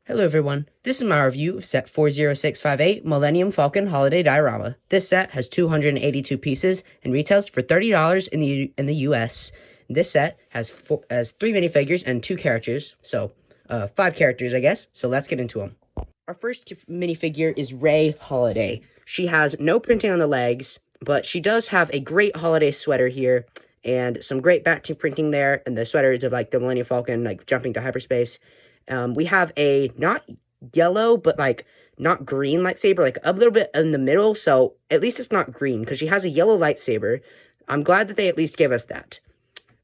Hello everyone, this is my review of set 40658 Millennium Falcon Holiday Diorama. This set has 282 pieces and retails for $30 in the US. This set has 3 minifigures and 2 characters, so 5 characters I guess, so let's get into them. Our first minifigure is Ray Holiday. She has no printing on the legs, but she does have a great holiday sweater here, and some great back printing there, and the sweater is of like the Millennium Falcon like jumping to hyperspace. We have a not yellow, but like not green lightsaber, like a little bit in the middle. So at least it's not green because she has a yellow lightsaber. I'm glad that they at least gave us that.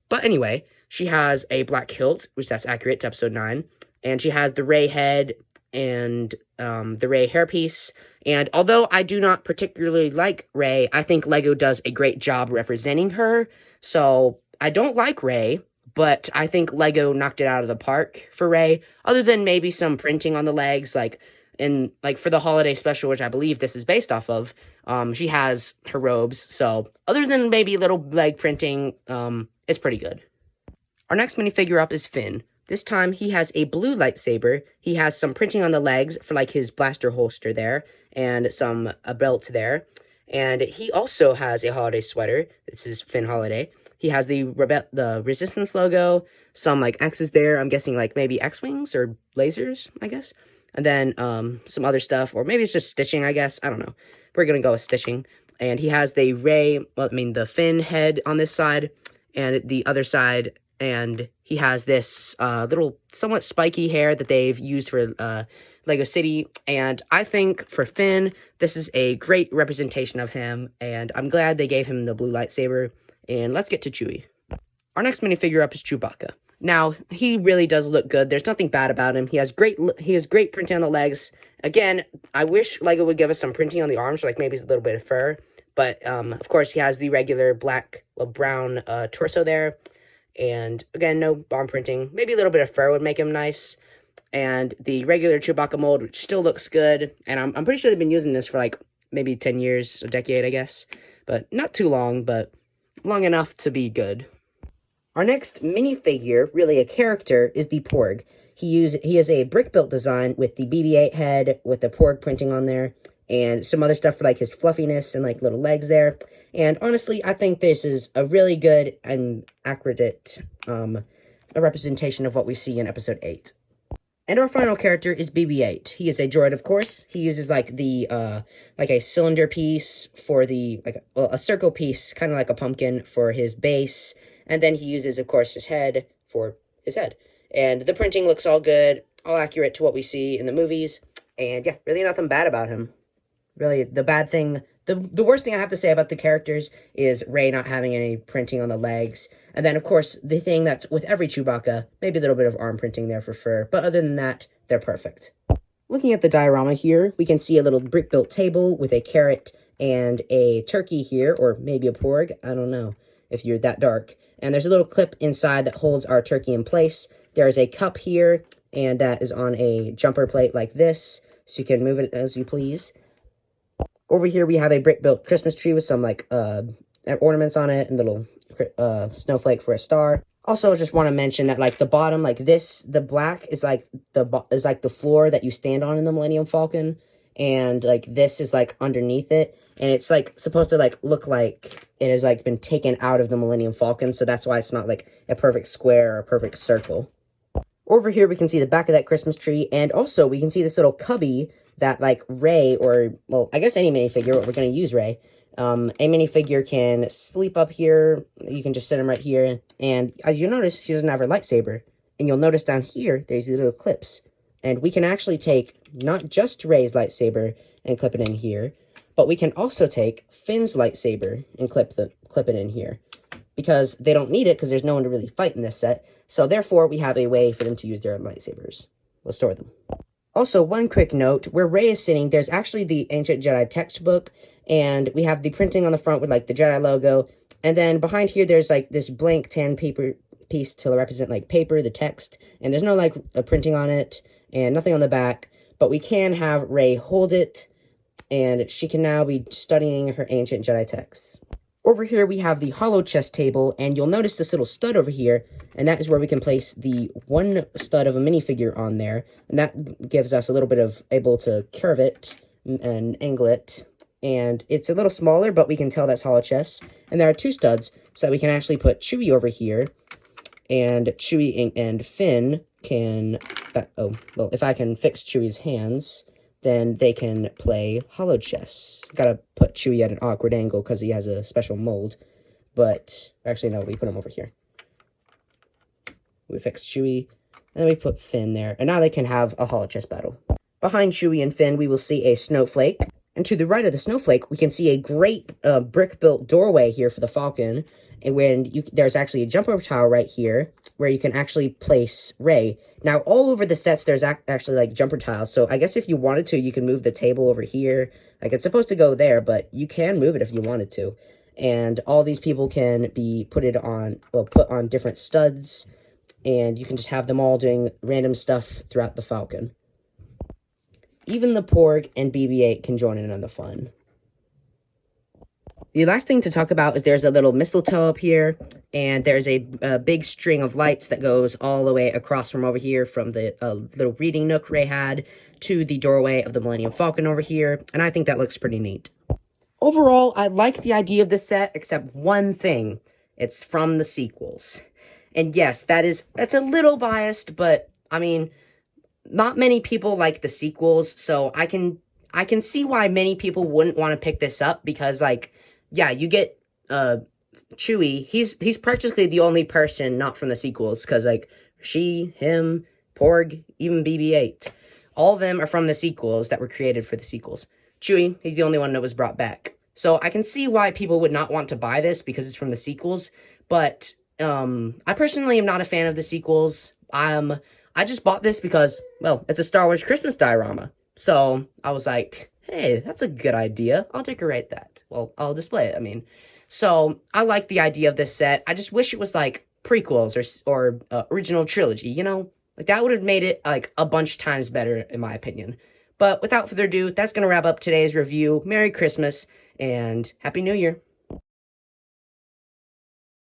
But anyway, she has a black hilt, which that's accurate to episode 9. And she has the Rey head and the Rey hairpiece. And although I do not particularly like Rey, I think LEGO does a great job representing her. So I don't like Rey, but I think LEGO knocked it out of the park for Rey, other than maybe some printing on the legs, like for the holiday special, which I believe this is based off of. She has her robes, so other than maybe little leg printing, it's pretty good. Our next minifigure up is Finn. This time he has a blue lightsaber. He has some printing on the legs for like his blaster holster there, and a belt there. And he also has a holiday sweater. This is Finn Holiday. He has the Resistance logo, some, like, X's there. I'm guessing, like, maybe X-Wings or lasers, I guess. And then some other stuff, or maybe it's just stitching, I guess. I don't know. We're going to go with stitching. And he has the the Finn head on this side and the other side. And he has this little, somewhat spiky hair that they've used for Lego City. And I think for Finn, this is a great representation of him. And I'm glad they gave him the blue lightsaber. And let's get to Chewie. Our next minifigure up is Chewbacca. Now, he really does look good. There's nothing bad about him. He has great printing on the legs. Again, I wish LEGO would give us some printing on the arms, or like maybe a little bit of fur. But, of course, he has the regular brown torso there. And, again, no arm printing. Maybe a little bit of fur would make him nice. And the regular Chewbacca mold, which still looks good. And I'm pretty sure they've been using this for, like, maybe 10 years, a decade, I guess. But not too long, but long enough to be good. Our next minifigure, really a character, is the Porg. He has a brick-built design with the BB-8 head, with the Porg printing on there, and some other stuff for, like, his fluffiness and, like, little legs there. And honestly, I think this is a really good and accurate a representation of what we see in Episode 8. And our final character is BB-8. He is a droid, of course. He uses, like, a cylinder piece for a circle piece, kind of like a pumpkin, for his base. And then he uses, of course, his head for his head. And the printing looks all good, all accurate to what we see in the movies. And, yeah, really nothing bad about him. Really, the worst thing I have to say about the characters is Rey not having any printing on the legs. And then, of course, the thing that's with every Chewbacca, maybe a little bit of arm printing there for fur. But other than that, they're perfect. Looking at the diorama here, we can see a little brick-built table with a carrot and a turkey here, or maybe a porg. I don't know if you're that dark. And there's a little clip inside that holds our turkey in place. There's a cup here, and that is on a jumper plate like this, so you can move it as you please. Over here, we have a brick-built Christmas tree with some, like, ornaments on it and little snowflake for a star. Also, I just want to mention that, like, the bottom, like this, the black is like the floor that you stand on in the Millennium Falcon, and, like, this is, like, underneath it, and it's, like, supposed to, like, look like it has, like, been taken out of the Millennium Falcon, so that's why it's not, like, a perfect square or a perfect circle. Over here, we can see the back of that Christmas tree, and also, we can see this little cubby that, like, Rey, or, well, I guess any minifigure, but we're going to use Rey. A minifigure can sleep up here. You can just sit him right here. And as you notice, she doesn't have her lightsaber. And you'll notice down here, there's these little clips. And we can actually take not just Rey's lightsaber and clip it in here, but we can also take Finn's lightsaber and clip it in here. Because they don't need it, because there's no one to really fight in this set. So therefore, we have a way for them to use their lightsabers. We'll store them. Also, one quick note, where Rey is sitting, there's actually the Ancient Jedi textbook, and we have the printing on the front with, like, the Jedi logo, and then behind here, there's, like, this blank tan paper piece to represent, like, paper, the text, and there's no, like, a printing on it, and nothing on the back, but we can have Rey hold it, and she can now be studying her Ancient Jedi texts. Over here, we have the hollow chest table, and you'll notice this little stud over here, and that is where we can place the one stud of a minifigure on there, and that gives us a little bit of able to curve it and angle it, and it's a little smaller, but we can tell that's hollow chest, and there are two studs, so that we can actually put Chewie over here, and Chewie and Finn can, oh, well, if I can fix Chewie's hands, then they can play hollow chess. Gotta put Chewie at an awkward angle because he has a special mold. But, actually, no, we put him over here. We fix Chewie, and then we put Finn there. And now they can have a hollow chess battle. Behind Chewie and Finn, we will see a snowflake. And to the right of the snowflake, we can see a great brick-built doorway here for the Falcon. And there's actually a jumper tower right here where you can actually place Rey. Now, all over the sets, there's actually, like, jumper tiles. So, I guess if you wanted to, you can move the table over here. Like, it's supposed to go there, but you can move it if you wanted to. And all these people can be put on different studs. And you can just have them all doing random stuff throughout the Falcon. Even the Porg and BB-8 can join in on the fun. The last thing to talk about is there's a little mistletoe up here, and there's a big string of lights that goes all the way across from over here from the little reading nook Rey had to the doorway of the Millennium Falcon over here, and I think that looks pretty neat. Overall, I like the idea of this set, except one thing. It's from the sequels. And yes, that's a little biased, but, I mean, not many people like the sequels, so I can see why many people wouldn't want to pick this up, because, like, yeah, you get, Chewie, he's practically the only person not from the sequels, because, like, she, him, Porg, even BB-8, all of them are from the sequels that were created for the sequels. Chewie, he's the only one that was brought back. So, I can see why people would not want to buy this, because it's from the sequels, but, I personally am not a fan of the sequels. I just bought this because, well, it's a Star Wars Christmas diorama, so I was like, hey, that's a good idea. I'll decorate that. Well, I'll display it, I mean. So, I like the idea of this set. I just wish it was, like, prequels or original trilogy, you know? Like, that would have made it, like, a bunch times better, in my opinion. But without further ado, that's going to wrap up today's review. Merry Christmas, and Happy New Year.